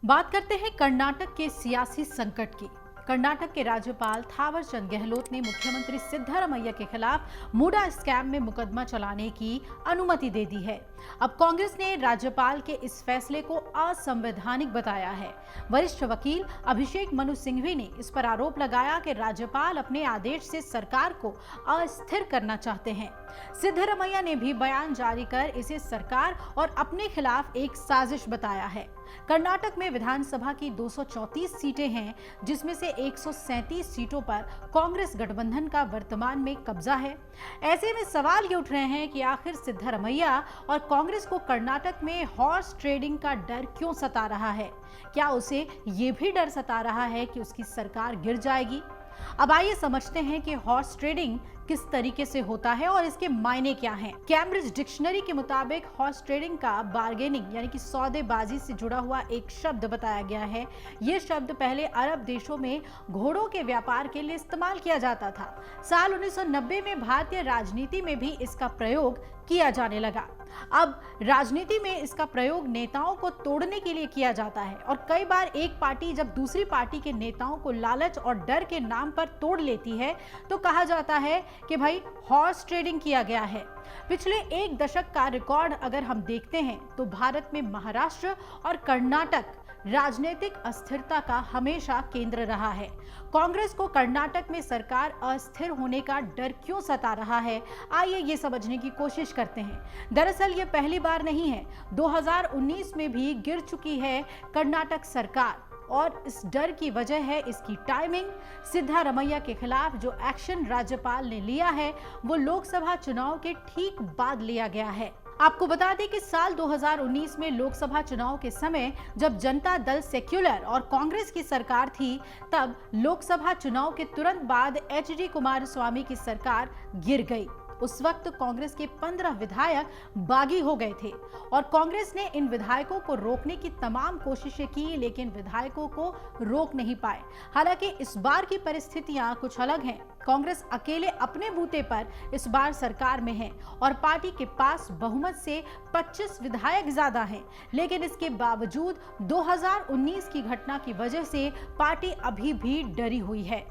बात करते हैं कर्नाटक के सियासी संकट की। कर्नाटक के राज्यपाल थावरचंद गहलोत ने मुख्यमंत्री सिद्धारमैया के खिलाफ मुडा स्कैम में मुकदमा चलाने की अनुमति दे दी है। अब कांग्रेस ने राज्यपाल के इस फैसले को असंवैधानिक बताया है। वरिष्ठ वकील अभिषेक मनु सिंघवी ने इस पर आरोप लगाया कि राज्यपाल अपने आदेश से सरकार को अस्थिर करना चाहते हैं। सिद्धारमैया ने भी बयान जारी कर इसे सरकार और अपने खिलाफ एक साजिश बताया है। कर्नाटक में विधानसभा की 234 सीटें हैं, जिसमें से 137 सीटों पर कांग्रेस गठबंधन का वर्तमान में कब्जा है। ऐसे में सवाल ये उठ रहे हैं कि आखिर सिद्धारमैया और कांग्रेस को कर्नाटक में हॉर्स ट्रेडिंग का डर क्यों सता रहा है? क्या उसे ये भी डर सता रहा है कि उसकी सरकार गिर जाएगी? अब आइए समझते हैं कि हॉर्स ट्रेडिंग किस तरीके से होता है और इसके मायने क्या हैं। कैम्ब्रिज डिक्शनरी के मुताबिक हॉर्स ट्रेडिंग का बार्गेनिंग यानी कि सौदेबाजी से जुड़ा हुआ एक शब्द बताया गया है। ये शब्द पहले अरब देशों में घोड़ों के व्यापार के लिए इस्तेमाल किया जाता था। साल 1990 में भारतीय राजनीति में भी इसका प्रयोग किया जाने लगा। अब राजनीति में इसका प्रयोग नेताओं को तोड़ने के लिए किया जाता है और कई बार एक पार्टी जब दूसरी पार्टी के नेताओं को लालच और डर के नाम पर तोड़ लेती है तो कहा जाता है कि भाई हॉर्स ट्रेडिंग किया गया है। पिछले एक दशक का रिकॉर्ड अगर हम देखते हैं तो भारत में महाराष्ट्र और कर्नाटक राजनीतिक अस्थिरता का हमेशा केंद्र रहा है। कांग्रेस को कर्नाटक में सरकार अस्थिर होने का डर क्यों सता रहा है, आइए ये समझने की कोशिश करते हैं। दरअसल ये पहली बार नहीं है, 2019 में भी गिर चुकी है कर्नाटक सरकार और इस डर की वजह है इसकी टाइमिंग। सिद्धारमैया के खिलाफ जो एक्शन राज्यपाल ने लिया है वो लोकसभा चुनाव के ठीक बाद लिया गया है। आपको बता दें कि साल 2019 में लोकसभा चुनाव के समय जब जनता दल सेक्युलर और कांग्रेस की सरकार थी, तब लोकसभा चुनाव के तुरंत बाद एचडी कुमारस्वामी की सरकार गिर गई। उस वक्त कांग्रेस के 15 विधायक बागी हो गए थे और कांग्रेस ने इन विधायकों को रोकने की तमाम कोशिशें की, लेकिन विधायकों को रोक नहीं पाए। हालांकि इस बार की परिस्थितियां कुछ अलग हैं। कांग्रेस अकेले अपने बूते पर इस बार सरकार में है और पार्टी के पास बहुमत से 25 विधायक ज्यादा हैं, लेकिन इसके बावजूद 2019 की घटना की वजह से पार्टी अभी भी डरी हुई है।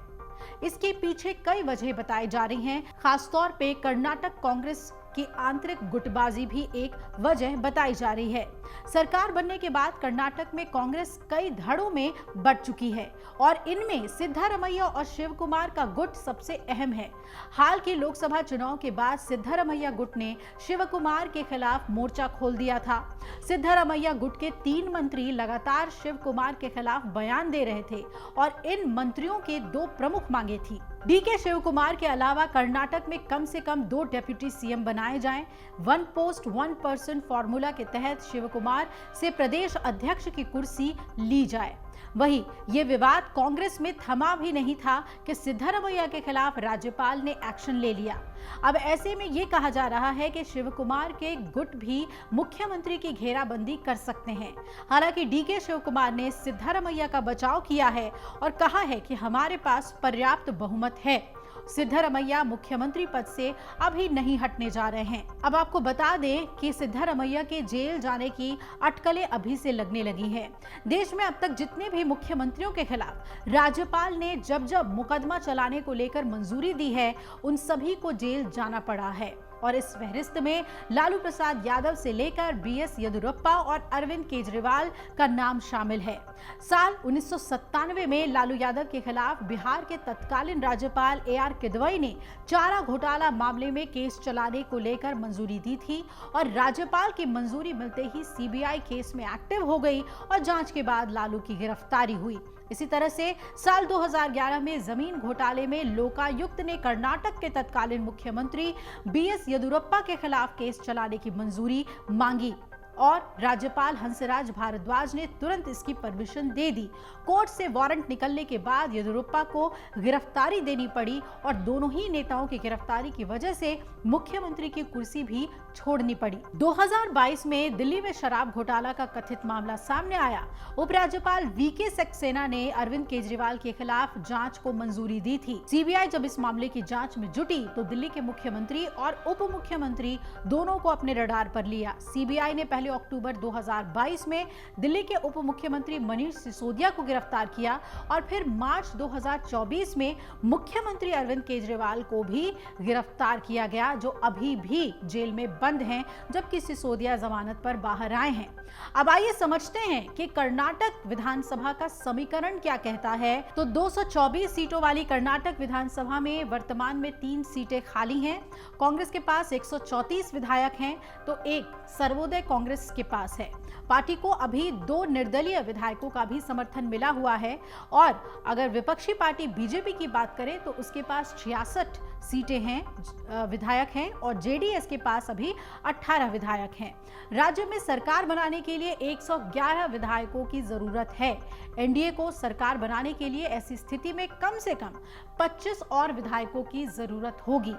इसके पीछे कई वजह बताई जा रही हैं। खासतौर पे कर्नाटक कांग्रेस की आंतरिक गुटबाजी भी एक वजह बताई जा रही है। सरकार बनने के बाद कर्नाटक में कांग्रेस कई धड़ों में बंट चुकी है और इनमें सिद्धारमैया और शिव कुमार का गुट सबसे अहम है। हाल के लोकसभा चुनाव के बाद सिद्धारमैया गुट ने शिव कुमार के खिलाफ मोर्चा खोल दिया था। सिद्धारमैया गुट के 3 मंत्री लगातार शिव कुमार के खिलाफ बयान दे रहे थे और इन मंत्रियों के 2 प्रमुख मांगे थी। डीके शिव कुमार के अलावा कर्नाटक में कम से कम 2 डेप्यूटी सीएम बनाए जाएं। 1 पोस्ट 1 पर्सन फॉर्मूला के तहत शिव कुमार से प्रदेश अध्यक्ष की कुर्सी ली जाए। वहीं ये विवाद कांग्रेस में थमा भी नहीं था कि सिद्धारमैया के खिलाफ राज्यपाल ने एक्शन ले लिया। अब ऐसे में ये कहा जा रहा है कि शिव कुमार के गुट भी मुख्यमंत्री की घेराबंदी कर सकते हैं। हालांकि डीके शिव कुमार ने सिद्धारमैया का बचाव किया है और कहा है कि हमारे पास पर्याप्त बहुमत है। सिद्धारमैया मुख्यमंत्री पद से अभी नहीं हटने जा रहे हैं। अब आपको बता दें कि सिद्धारमैया के जेल जाने की अटकलें अभी से लगने लगी हैं। देश में अब तक जितने भी मुख्यमंत्रियों के खिलाफ राज्यपाल ने जब जब मुकदमा चलाने को लेकर मंजूरी दी है, उन सभी को जेल जाना पड़ा है और इस फहरिस्त में लालू प्रसाद यादव से लेकर बीएस येदियुरप्पा और अरविंद केजरीवाल का नाम शामिल है। साल 1997 में लालू यादव के खिलाफ बिहार के तत्कालीन राज्यपाल AR किदवई ने चारा घोटाला मामले में केस चलाने को लेकर मंजूरी दी थी और राज्यपाल की मंजूरी मिलते ही सीबीआई केस में एक्टिव हो गई और जांच के बाद लालू की गिरफ्तारी हुई। इसी तरह से साल 2011 में जमीन घोटाले में लोकायुक्त ने कर्नाटक के तत्कालीन मुख्यमंत्री बीएस येदियुरप्पा के खिलाफ केस चलाने की मंजूरी मांगी और राज्यपाल हंसराज भारद्वाज ने तुरंत इसकी परमिशन दे दी। कोर्ट से वारंट निकलने के बाद येदियुरप्पा को गिरफ्तारी देनी पड़ी और दोनों ही नेताओं की गिरफ्तारी की वजह से मुख्यमंत्री की कुर्सी भी छोड़नी पड़ी। 2022 में दिल्ली में शराब घोटाला का कथित मामला सामने आया। उपराज्यपाल वीके सक्सेना ने अरविंद केजरीवाल के खिलाफ जांच को मंजूरी दी थी। सीबीआई जब इस मामले की जांच में जुटी तो दिल्ली के मुख्यमंत्री और उप मुख्यमंत्री दोनों को अपने रडार पर लिया। सीबीआई ने पहले अक्टूबर 2022 में दिल्ली के उप मुख्यमंत्री मनीष सिसोदिया को गिरफ्तार किया और फिर मार्च 2024 में मुख्यमंत्री अरविंद केजरीवाल को भी गिरफ्तार किया गया, जो अभी भी जेल में बंद हैं, जबकि सिसोदिया जमानत पर बाहर आए हैं। अब आइए समझते हैं कि कर्नाटक विधानसभा का समीकरण क्या कहता है। तो 224 सीटों वाली कर्नाटक विधानसभा में वर्तमान में 3 सीटें खाली हैं। कांग्रेस के पास 134 विधायक हैं, तो एक सर्वोदय कांग्रेस के पास है। पार्टी को अभी 2 निर्दलीय विधायकों का भी समर्थन मिला हुआ है और अगर विपक्षी पार्टी बीजेपी की बात करें तो उसके पास 66 सीटें हैं, विधायक हैं और जेडीएस के पास अभी 18 विधायक हैं। राज्य में सरकार बनाने के लिए 111 विधायकों की जरूरत है। एनडीए को सरकार बनाने के लिए ऐसी स्थिति में कम से कम 25 और विधायकों की जरूरत होगी।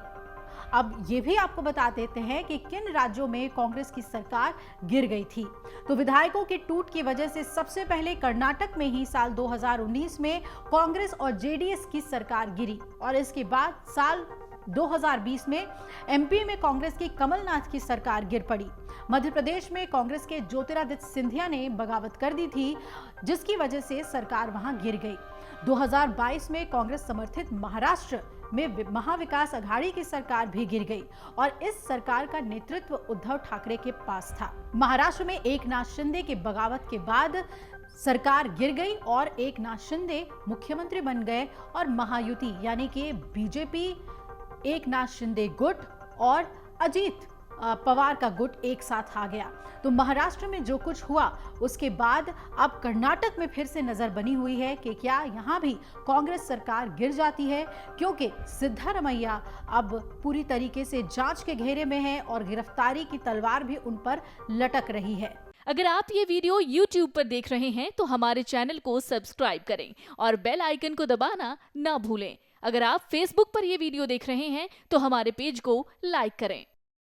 अब ये भी आपको बता देते हैं कि किन राज्यों में कांग्रेस की सरकार गिर गई थी। तो विधायकों के टूट की वजह से सबसे पहले कर्नाटक में ही साल 2019 में कांग्रेस और जेडीएस की सरकार गिरी और इसके बाद साल 2020 में एमपी में कांग्रेस की कमलनाथ की सरकार गिर पड़ी। मध्य प्रदेश में कांग्रेस के ज्योतिरादित्य सिंधिया ने बगावत कर दी थी, जिसकी वजह से सरकार वहां गिर गई। 2022 में कांग्रेस समर्थित महाराष्ट्र में महाविकास अघाड़ी की सरकार भी गिर गई और इस सरकार का नेतृत्व उद्धव ठाकरे के पास था। महाराष्ट्र में एकनाथ शिंदे की बगावत के बाद सरकार गिर गई और एकनाथ शिंदे मुख्यमंत्री बन गए और महायुति यानी कि बीजेपी, एकनाथ शिंदे गुट और अजीत पवार का गुट एक साथ आ गया। तो महाराष्ट्र में जो कुछ हुआ उसके बाद अब कर्नाटक में फिर से नजर बनी हुई है कि क्या यहां भी कांग्रेस सरकार गिर जाती है, क्योंकि सिद्धारमैया अब पूरी तरीके से जांच के घेरे में है और गिरफ्तारी की तलवार भी उन पर लटक रही है। अगर आप ये वीडियो YouTube पर देख रहे हैं तो हमारे चैनल को सब्सक्राइब करें और बेल आइकन को दबाना ना भूलें। अगर आप Facebook पर ये वीडियो देख रहे हैं तो हमारे पेज को लाइक करें।